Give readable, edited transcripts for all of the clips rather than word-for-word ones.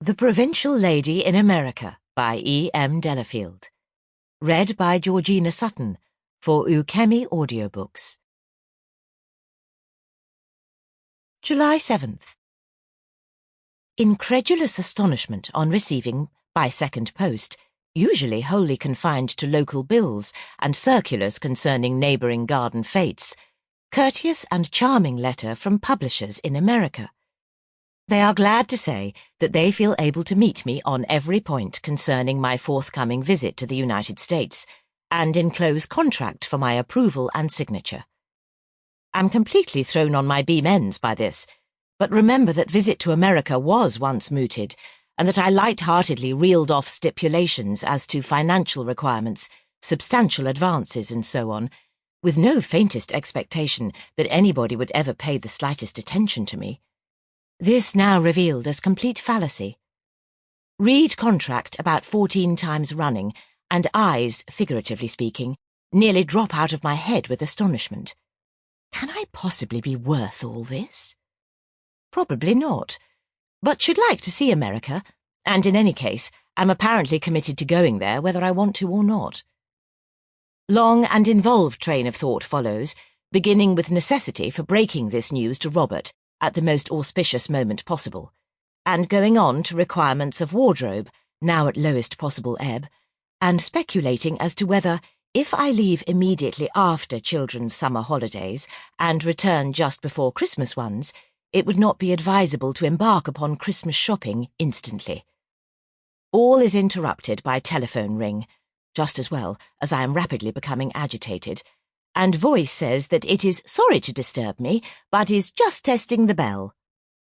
The Provincial Lady in America by E.M. Delafield. Read by Georgina Sutton for Ukemi Audiobooks. July 7th. Incredulous astonishment on receiving, by second post, usually wholly confined to local bills and circulars concerning neighbouring garden fêtes, courteous and charming letter from publishers in America. They are glad to say that they feel able to meet me on every point concerning my forthcoming visit to the United States, and enclose contract for my approval and signature. I'm completely thrown on my beam ends by this, but remember that visit to America was once mooted, and that I light-heartedly reeled off stipulations as to financial requirements, substantial advances, and so on, with no faintest expectation that anybody would ever pay the slightest attention to me. This now revealed as complete fallacy. Read contract about 14 times running, and eyes, figuratively speaking, nearly drop out of my head with astonishment. Can I possibly be worth all this? Probably not, but should like to see America, and in any case, am apparently committed to going there whether I want to or not. Long and involved train of thought follows, beginning with necessity for breaking this news to Robert at the most auspicious moment possible, and going on to requirements of wardrobe, now at lowest possible ebb, and speculating as to whether, if I leave immediately after children's summer holidays and return just before Christmas ones, it would not be advisable to embark upon Christmas shopping instantly. All is interrupted by telephone ring, just as well, as I am rapidly becoming agitated, and voice says that it is sorry to disturb me, but is just testing the bell.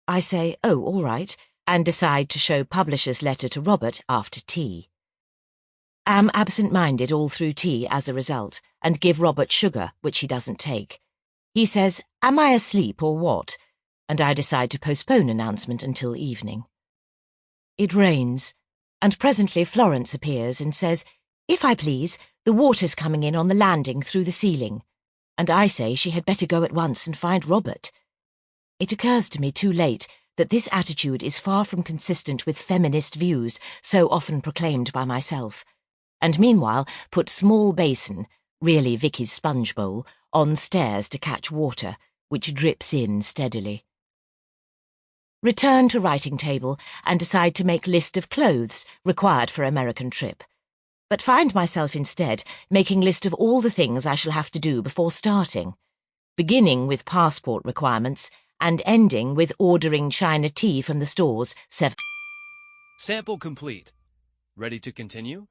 I say, oh, all right, and decide to show publisher's letter to Robert after tea. Am absent-minded all through tea as a result, and give Robert sugar, which he doesn't take. He says, am I asleep or what? And I decide to postpone announcement until evening. It rains, and presently Florence appears and says, if I please, the water's coming in on the landing through the ceiling, and I say she had better go at once and find Robert. It occurs to me too late that this attitude is far from consistent with feminist views so often proclaimed by myself, and meanwhile put small basin, really Vicky's sponge bowl, on stairs to catch water, which drips in steadily. Return to writing table and decide to make list of clothes required for American trip, but find myself instead making list of all the things I shall have to do before starting, beginning with passport requirements and ending with ordering China tea from the stores. Sample complete. Ready to continue?